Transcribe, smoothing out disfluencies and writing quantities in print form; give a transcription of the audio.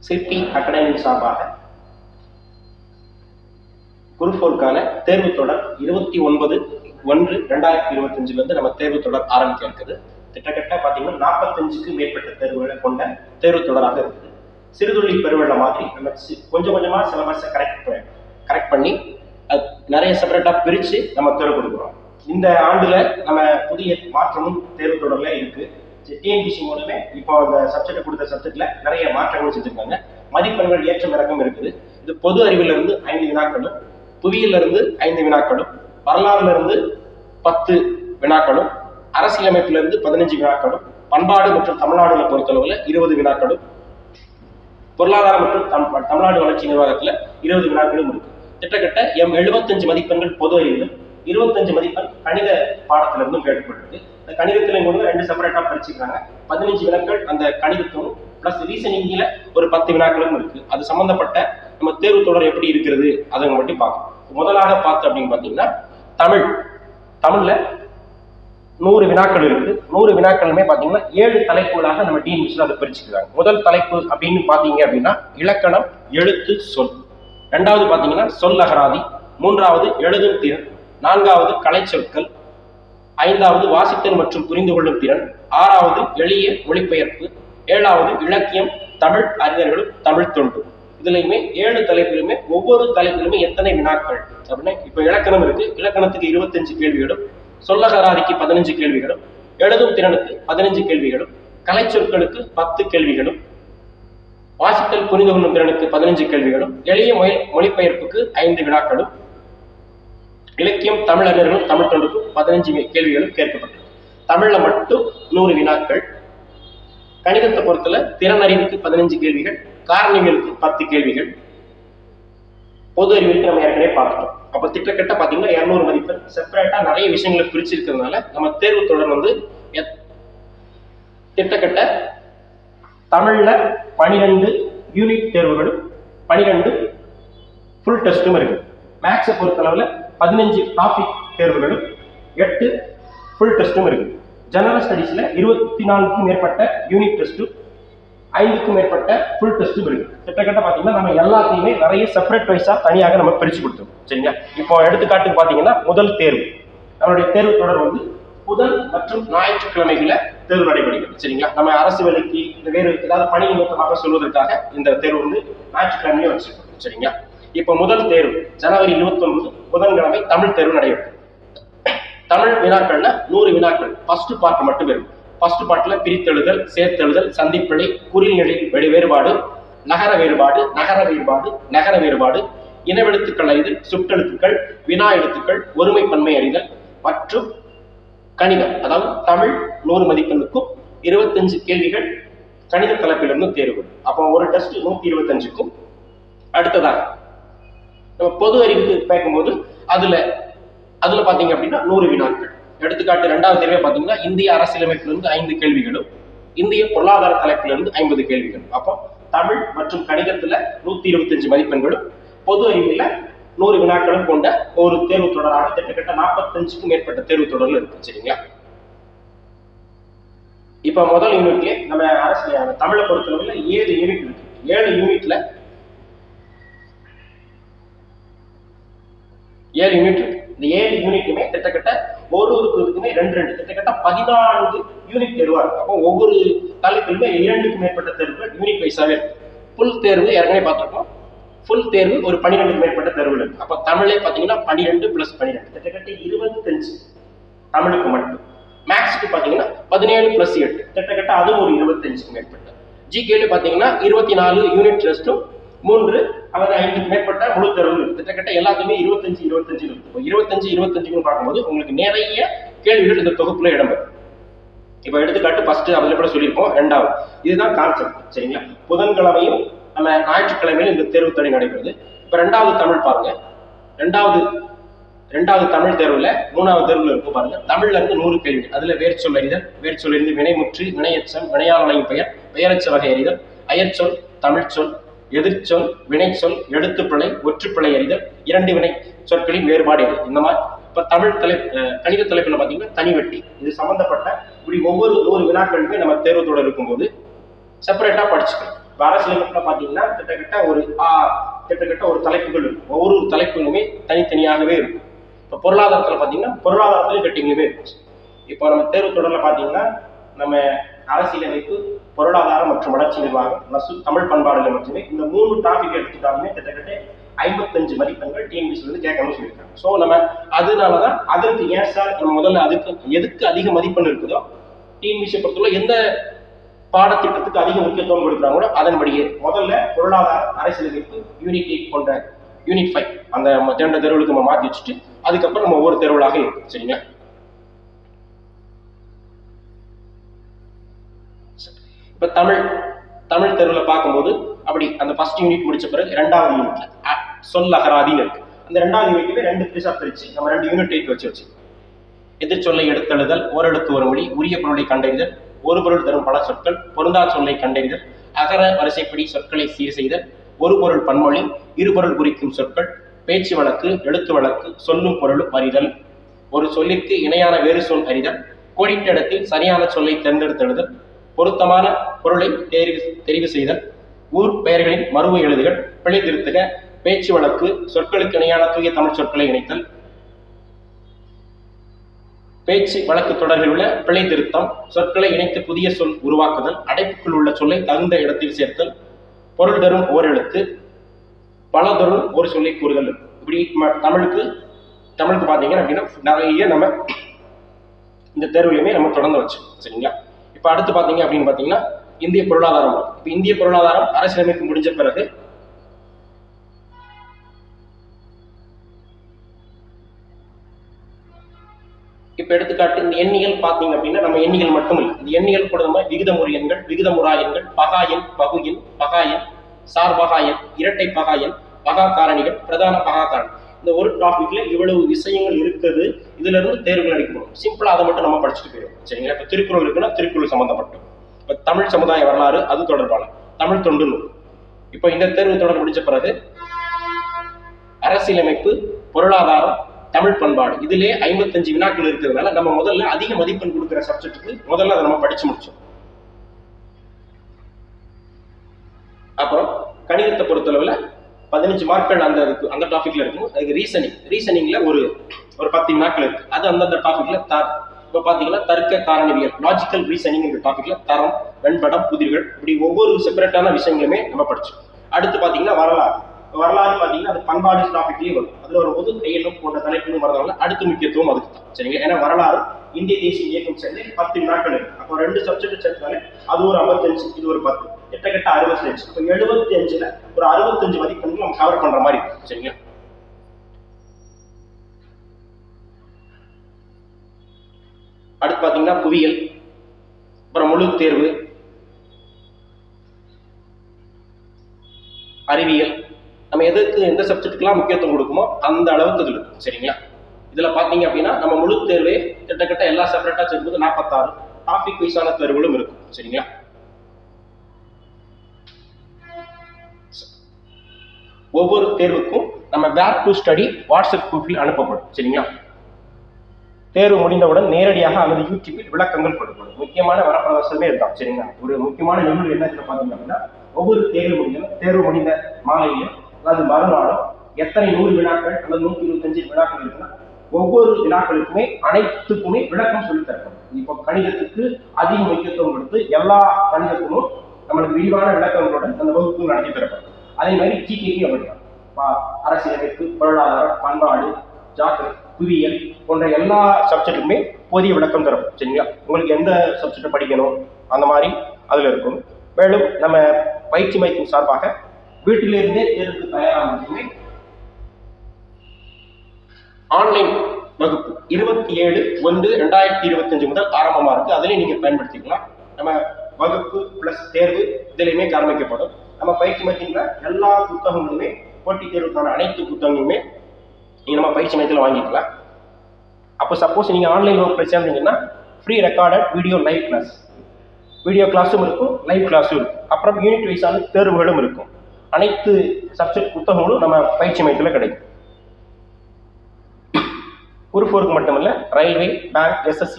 சிற்பி அகாடமி சார்பாக குரூப் 4க்கான தேர்வு தொடர் 29/1/2025 நம்ம தேர்வு தொடர் ஆரம்பிக்க இருக்குது. கிட்டத்தட்ட பார்த்தீங்கன்னா 45க்கு மேற்பட்ட தேர்வுகளை கொண்ட தேர்வு தொடராக இருக்குது. சிறுதுளி பெருவெள்ள மாதிரி நம்ம கொஞ்சம் கொஞ்சமாக சிலபஸை கரெக்ட் பண்ணி அது நிறைய செப்பரேட்டாக பிரித்து நம்ம தேர்வு கொடுக்குறோம். இந்த ஆண்டுல நம்ம புதிய மாற்றமும் தேர்வு தொடரில் இருக்கு. டிஎன்பிசி மூலமே இப்போ அந்த சப்ஜெக்ட் கொடுத்த சப்ஜெக்ட்ல நிறைய மாற்றங்கள் செஞ்சிருக்காங்க. மதிப்பெண்கள் ஏற்றம் இறக்கம் இருக்குது. இது பொது அறிவில இருந்து 5 வினாக்களும், புவியில இருந்து 5 வினாக்களும், வரலாறுல இருந்து 10 வினாக்களும், அரசியலமைப்புல இருந்து 15 வினாக்களும், பண்பாடு மற்றும் தமிழ்நாடுல பொறுத்தளவுல 20 வினாக்களும், பொருளாதாரம் மற்றும் தமிழ்நாடு வளர்ச்சி நிர்வாகத்துல 20 வினாக்களும் இருக்கு. கிட்டத்தட்ட 75 மதிப்பெண்கள் பொது அறிவிலும் 25 மதிப்பெண் கணித பாடத்திலிருந்தும் கேட்கப்பட்டிருக்கு. இந்த கணிதத்திலும் கூட 2 செப்பரேட்டா பிரிச்சுக்கிறாங்க. 15 வினாக்கள் அந்த கணிதத்தும் பிளஸ் ரீசனிங்ல ஒரு 10 வினாக்களும் இருக்கு. அது சம்பந்தப்பட்ட நம்ம தேர்வு தொடர் எப்படி இருக்கிறது அதை மட்டும் பார்க்கணும். முதலாக பார்த்து அப்படின்னு பாத்தீங்கன்னா தமிழ்ல 100 வினாக்கள் இருக்கு. 100 வினாக்களுமே பாத்தீங்கன்னா 7 தலைப்புகளாக நம்ம டிஎன்பிசில அதை பிரிச்சுக்கிறாங்க. முதல் தலைப்பு அப்படின்னு பாத்தீங்க அப்படின்னா இலக்கணம், எழுத்து, சொல். 2வது பாத்தீங்கன்னா சொல் அகராதி. 3வது எழுதும் திறன். 4வது கலை சொற்கள். 5வது வாசித்தல் மற்றும் புரிந்து கொள்ளும் திறன். 6வது எளிய மொழிபெயர்ப்பு. 7வது இலக்கியம், தமிழ் அறிஞர்களும் தமிழ் தொண்டு. இதுலயுமே 7 தலைப்பிலுமே ஒவ்வொரு தலைப்பிலுமே எத்தனை வினாக்கள் அப்படின்னா இப்ப இலக்கணம் இருக்கு. இலக்கணத்துக்கு 25 கேள்விகளும், சொல்லகராதிக்கு 15 கேள்விகளும், எழுதும் திறனுக்கு 15 கேள்விகளும், கலை சொற்களுக்கு 10 கேள்விகளும், வாசித்தல் புரிந்து கொள்ளும் திறனுக்கு 15 கேள்விகளும், எளிய மொழிபெயர்ப்புக்கு 5 வினாக்களும், இலக்கியம், தமிழ் அறிஞர்களும் தமிழ் தொண்டுக்கும் 15 கேள்விகளும் கேட்கப்பட்டது. தமிழ்ல மட்டும் 100 வினாக்கள். கணிதத்தை பொறுத்தல திறன் அறிவுக்கு 15 கேள்விகள், காரணிகளுக்கு 10 கேள்விகள், பொது அறிவிற்கு நம்ம ஏற்கனவே பார்த்துட்டோம். அப்ப திட்டக்கட்ட பாத்தீங்கன்னா 200 மதிப்பெண் செப்பரேட்டா நிறைய விஷயங்களை பிரிச்சிருக்கிறதுனால நம்ம தேர்வு தொடர் வந்து திட்டக்கட்ட தமிழ்ல 12 யூனிட் தேர்வுகளும் 12 ஃபுல் டெஸ்டும் இருக்கு. மேக்ஸை பொறுத்தளவுல 15 டாபிக் தேர்வுகளும் 8 ஃபுல் டெஸ்டும் இருக்கு. ஜெனரல் ஸ்டடீஸ்ல 24க்கும் மேற்பட்ட யூனிட் டெஸ்டும் 5க்கும் மேற்பட்ட ஃபுல் டெஸ்டும் இருக்கு. கிட்டத்தட்ட பாத்தீங்கன்னா நம்ம எல்லாத்தையுமே நிறைய செப்பரேட் வைஸா தனியாக நம்ம பிரிச்சு கொடுத்தோம். சரிங்களா? இப்போ எடுத்துக்காட்டுக்கு பாத்தீங்கன்னா முதல் தேர்வு, நம்மளுடைய தேர்வு தொடர் வந்து புதன் மற்றும் ஞாயிற்றுக்கிழமைகளை தேர்வு நடைபெறுகிறது. சரிங்களா? நம்ம அரசு வேலைக்கு இந்த வேறு ஏதாவது பணி நிமித்தமாக சொல்வதற்காக இந்த தேர்வு வந்து ஞாயிற்றுக்கிழமையே வச்சிருக்கோம். சரிங்களா? இப்போ முதல் தேர்வு ஜனவரி 29 புதன்கிழமை தமிழ் தேர்வு நடைபெறும். தமிழ் வினாக்கள்ல 100 வினாக்கள் ஃபர்ஸ்ட் பார்ட் மட்டும் இருக்கும். ஃபர்ஸ்ட் பார்ட்ல பிரித்தெழுதல், சேர்த்தெழுதல், சந்திப்பிழை, குறிநிலையில் வேறுபாடு, நகர வேறுபாடு, நகர வேறுபாடு, இனவெழுத்துக்கள் அறிதல், சுட்டெழுத்துக்கள், வினா எழுத்துக்கள், ஒருமை பன்மை அறிதல் மற்றும் கணிதம். அதாவது தமிழ் 100 மதிப்பெண்ணுக்கும் 25 கேள்விகள் கணித தலைப்பிலிருந்து தேர்வு. அப்போ ஒரு டெஸ்ட் 125க்கும். அடுத்ததாக நம்ம பொது அறிவுக்கு பார்க்கும்போது அதுல பாத்தீங்க அப்படின்னா 100 வினாக்கள். எடுத்துக்காட்டு 2வது தேர்வே பாத்தீங்கன்னா இந்திய அரசியலமைப்பிலிருந்து 5 கேள்விகளும், இந்திய பொருளாதார தலைப்பிலிருந்து 50 கேள்விகளும். அப்போ தமிழ் மற்றும் கணிதத்துல 125 மதிப்பெண்களும், பொது அறிவியல 100 வினாக்களும் கொண்ட ஒரு தேர்வு தொடராக கிட்டத்தட்ட 45க்கும் மேற்பட்ட தேர்வு தொடர்ல இருக்கு. சரிங்களா? இப்ப முதல் யூனிட்ல நம்ம தமிழை பொறுத்தளவுல 7 யூனிட் இருக்கு. 7 யூனிட் இருக்கு. இந்த 7 யூனிட்டுமே கிட்டத்தட்ட ஒரு இதுக்குமே 2 கிட்டத்தட்ட 14 யூனிட் தேர்வா இருக்கு. அப்போ ஒவ்வொரு தலைப்பிலுமே 2க்கும் மேற்பட்ட தேர்வுகள் யூனிட் வைஸாவே இருக்கு. ஃபுல் தேர்வு ஏற்கனவே பார்த்துருக்கோம். ஃபுல் தேர்வு ஒரு 12க்கு மேற்பட்ட தேர்வுகள் இருக்கு. அப்போ தமிழே பாத்தீங்கன்னா 12 + 12 கிட்டத்தட்ட 25 தமிழுக்கு மட்டும். மேக்ஸுக்கு பாத்தீங்கன்னா 17 + 8 கிட்டத்தட்ட அதுவும் ஒரு 25க்கு மேற்பட்ட. ஜிகேல பாத்தீங்கன்னா 24 யூனிட் டெஸ்டும் 3 அல்லது 5க்கு மேற்பட்ட முழு தேர்வுகள் இருக்கு. கிட்டத்தட்ட எல்லாத்துமே 25 இருக்கு. 25 பார்க்கும்போது உங்களுக்கு நிறைய கேள்விகள் இந்த தொகுப்புல இடம்பெறும். இப்ப எடுத்துக்காட்டு ஃபர்ஸ்ட் அதுல கூட சொல்லியிருப்போம். 2வது இதுதான் கான்செப்ட். சரிங்களா? புதன்கிழமையும் நம்ம ஞாயிற்றுக்கிழமையிலும் இந்த தேர்வு தடை நடைபெறுது. இப்ப 2வது தமிழ் பாருங்க. 2வது தமிழ் தேர்வுல 3வது தேர்வுல இருக்கும் பாருங்க. தமிழ்ல இருந்து 100 கேள்விகள். அதுல வேர்ச்சொல் அறிதல், வேர்ச்சொல்லிருந்து வினைமுற்று, வினையச்சம், வினையாளனையும் பெயர், பெயரச்ச வகை அறிதல், அயற்சொல், தமிழ்ச்சொல், எதிர்ச்சொல், வினைச்சொல், எழுத்துப்பிழை, ஒற்றுப்பிழை அறிதல், 2 வினை சொற்களின் வேறுபாடு அறிதல். இந்த மாதிரி இப்ப தமிழ் கணித தலைப்புல பாத்தீங்கன்னா தனிவெட்டி இது சம்பந்தப்பட்ட இப்படி ஒவ்வொரு 100 வினாக்களுமே நம்ம தேர்வு தொடர் இருக்கும்போது செப்பரேட்டா படிச்சுக்கணும். அரசியலமைப்புல பாத்தீங்கன்னா கிட்டத்தட்ட ஒரு தலைப்புகள் இருக்கும். ஒவ்வொரு தலைப்புகளுமே தனித்தனியாகவே இருக்கும். இப்போ பொருளாதாரத்துல பாத்தீங்கன்னா பொருளாதாரத்திலும் கட்டிங்களுமே இருக்கும். இப்போ நம்ம தேர்வு தொடர்ல பாத்தீங்கன்னா நம்ம அரசியலமைப்பு, பொருளாதாரம் மற்றும் வளர்ச்சி நிர்வாகம், தமிழ் பண்பாடுகள் மட்டுமே இந்த 3 டாபிக் எடுத்துட்டாலுமே கிட்டத்தட்ட 55 மதிப்பெண்கள் டிஎன்பிஎஸ்சி வந்து கேட்கணும்னு சொல்லியிருக்காங்க. ஸோ நம்ம அதனாலதான் அதற்கு ஏன் சார் நம்ம முதல்ல எதுக்கு அதிக மதிப்பெண் இருக்குதோ டிஎன்பிஎஸ்சியை பொறுத்தவரை எந்த பாடத்திட்டத்துக்கு அதிக முக்கியத்துவம் கொடுக்குறாங்களோ அதன்படியே முதல்ல பொருளாதார அரசியலமைப்பு யூனிட் 8 கொண்ட யூனிட் 5 அந்த 2 தேர்வுகளுக்கு நம்ம மாற்றி வச்சுட்டு அதுக்கப்புறம் நம்ம ஒவ்வொரு தேர்வுகளாக இருக்கும். சரிங்களா? இப்ப தமிழ் தேர்வுல பார்க்கும்போது அப்படி அந்த ஃபர்ஸ்ட் யூனிட் முடிச்ச பிறகு 2வது யூனிட்ல சொல் அகராதின்னு இருக்கு. அந்த 2வது யூனிட்ல 2 பீஸா பிரிச்சு நம்ம 2 யூனிட் 8 வச்சு எதிர்ச்சொல்லை எடுத்தெழுதல், ஓரெழுத்து ஒரு மொழி, உரிய பொருளை கண்டறிதல், ஒரு பொருள் தரும் பல சொற்கள், பொருந்தா சொல்லை கண்டறிதல், அகர வரிசைப்படி சொற்களை சீர் செய்தல், ஒரு பொருள் பன்மொழி, இரு பொருள் குறிக்கும் சொற்கள், பேச்சு வழக்கு, எழுத்து வழக்கு, சொல்லும் பொருள் அறிதல், ஒரு சொல்லிற்கு இணையான வேறு சொல் அறிதல், கோடிட்ட இடத்தில் சரியான சொல்லை தேர்ந்தெடுத்தெழுதல், பொருத்தமான பொருளை தெரிவு செய்தல், ஊர் பெயர்களின் மறுவு எழுதுகள், பிழை திருத்துக, பேச்சு வழக்கு, சொற்களுக்கு இணையான தூய தமிழ் சொற்களை இணைத்தல், பேச்சு வழக்கு தொடர்பில் உள்ள பிழை திருத்தம், சொற்களை இணைத்து புதிய சொல் உருவாக்குதல், அடைப்புக்குள் உள்ள சொல்லை தகுந்த இடத்தில் சேர்த்தல், பொருள் தரும் ஓரெழுத்து, பல தரும் ஒரு சொல்லை கூறுதல். இப்படி தமிழுக்கு பாத்தீங்கன்னா அப்படின்னா நிறைய நம்ம இந்த தேர்வுலையுமே நம்ம தொடர்ந்து வச்சோம். சரிங்களா? இப்ப அடுத்து பாத்தீங்க அப்படின்னு பாத்தீங்கன்னா இந்திய பொருளாதாரம். இப்ப இந்திய பொருளாதாரம் அரசியலமைப்பு முடிஞ்ச பிறகு இப்ப எடுத்துக்காட்டு இந்த எண்ணிகள் பாத்தீங்க அப்படின்னா நம்ம எண்ணிகள் மட்டும் இல்லை, இந்த எண்ணிகள் கூட நம்ம விகிதமுறு எண்கள், விகிதமுறா எண்கள், பகா எண், பகு எண், பகா எண், சார்பகா எண், இரட்டை பகா எண், பகா காரணிகள், பிரதான பகா காரணி, இந்த ஒரு டாபிக்ல இவ்வளவு விஷயங்கள் இருக்குது. இதுல இருந்து தேர்வுகள் அடிக்கணும். சிம்பிளா அதை மட்டும் நம்ம படிச்சுட்டு போயிடும். சரிங்களா? இப்ப திருக்குறள் இருக்குன்னா திருக்குறள் சம்பந்தப்பட்டோம். இப்ப தமிழ் சமுதாய வரலாறு அது தொடர்பான தமிழ் தொண்டு நூல். இப்ப இந்த தேர்வு தொடர் முடிச்ச பிறகு அரசியலமைப்பு, பொருளாதாரம், தமிழ் பண்பாடு இதுலயே 55 வினாக்கள் இருக்கிறதுனால நம்ம முதல்ல அதிக மதிப்பெண் கொடுக்குற சப்ஜெக்ட்டுக்கு முதல்ல அதை நம்ம படிச்சு முடிச்சோம். அப்புறம் கணிதத்தை பொறுத்தளவுல 15 மார்க்கள் அந்த டாபிக்ல இருக்கும். அதுக்கு ரீசனிங்ல ஒரு 10 வினாக்கள் இருக்கு. அது அந்தந்த டாபிக்ல இப்ப பாத்தீங்கன்னா தர்க்க காரணிவியல், லாஜிக்கல் ரீசனிங் டாபிக்ல தரம், வெண்படம், புதிர்கள், இப்படி ஒவ்வொரு செப்பரேட்டான விஷயங்களுமே நம்ம படிச்சோம். அடுத்து பாத்தீங்கன்னா வரலாறு பாத்தீங்கன்னா அது பண்பாடு டாபிக்லயும் வரும். அதுல வரும்போது கையெழும் போன்ற தலைப்புன்னு வரதால அடுத்த முக்கியத்துவம் அதுக்கு தான். சரிங்களா? ஏன்னா வரலாறு இந்திய தேசிய இயக்கம் சேர்ந்து 10 வினாக்கள் இருக்கு. அப்போ 2 சப்ஜெக்ட் சேர்த்தாலே அது ஒரு 55, இது ஒரு 10, கிட்டத்தட்ட 65. இப்போ 75ல ஒரு 65 மதிப்பெண்கள் நம்ம கவர் பண்ற மாதிரி இருக்கும். சரிங்களா? அடுத்து பாத்தீங்கன்னா புவியியல், அப்புறம் முழு தேர்வு, அறிவியல், நம்ம எந்த சப்ஜெக்டுக்கெல்லாம் முக்கியத்துவம் கொடுக்குமோ அந்த அளவுக்கு இதுல இருக்கும். சரிங்களா? இதுல பாத்தீங்க அப்படின்னா நம்ம முழு தேர்வே கிட்டத்தட்ட எல்லா செப்பரேட்டா சேர்க்கும்போது 46 டாபிக் வைஸான தேர்வுகளும் இருக்கும். சரிங்களா? ஒவ்வொரு தேர்வுக்கும் நம்ம வேர் டு ஸ்டடி வாட்ஸ்அப் குரூப்பில் அனுப்பப்படும். சரிங்களா? தேர்வு முடிந்தவுடன் நேரடியாக அல்லது யூடியூபில் விளக்கங்கள் கொடுக்கப்படும். முக்கியமான வரப்பிரதர்சனமே இருக்கான். சரிங்களா? ஒரு முக்கியமான நிகழ்வு என்ன பாத்தீங்க அப்படின்னா ஒவ்வொரு தேர்வு முடிந்த மாலையிலும் அல்லது மறுநாளும் எத்தனை 100 வினாக்கள் அல்லது 125 வினாக்கள் இருக்குன்னா ஒவ்வொரு வினாக்களுக்குமே அனைத்துக்குமே விளக்கம் சொல்லி தரப்படும். இப்போ கணிதத்துக்கு அதிக முக்கியத்துவம் கொடுத்து எல்லா கணிதத்துக்கும் நம்மளுக்கு விரிவான விளக்கங்களுடன் அந்த வகுப்பு நடத்தி தரப்படும். அதே மாதிரி ஜிகேக்கு அப்படின்னா அரசியலமைப்பு, பொருளாதாரம், பண்பாடு, ஜாக்கிரதை, புவியியல் போன்ற எல்லா சப்ஜெக்டுக்குமே போதிய விளக்கம் தரப்படும். சரிங்களா? உங்களுக்கு எந்த சப்ஜெக்டை படிக்கணும் அந்த மாதிரி அதுல இருக்கும். மேலும் நம்ம பயிற்சி மையத்தின் சார்பாக வீட்டிலிருந்தே தேர்வுக்கு தயாராக ஆன்லைன் வகுப்பு 27/1/2025 முதல் ஆரம்பமா இருக்கு. அதுலயும் நீங்க பயன்படுத்திக்கலாம். நம்ம வகுப்பு பிளஸ் தேர்வு இதுலையுமே ஆரம்பிக்கப்படும். நம்ம பயிற்சி மையத்துல எல்லா புத்தகங்களுமே, போட்டித் தேர்வுக்கான அனைத்து புத்தகங்களுமே நீங்க நம்ம பயிற்சி மையத்தில் வாங்கிக்கலாம். அப்போ சப்போஸ் நீங்க ஆன்லைன் வகுப்புல சேர்ந்தீங்கன்னா ஃப்ரீ ரெக்கார்டட் வீடியோ கிளாஸும் இருக்கும், லைவ் கிளாஸும் இருக்கும். அப்புறம் யூனிட் வைஸான தேர்வுகளும் இருக்கும். அனைத்து சப்ஜெக்ட் புத்தகங்களும் நம்ம பயிற்சி மையத்தில் கிடைக்கும். குரூப் 4க்கு மட்டுமல்ல, ரயில்வே, பேங்க், SSC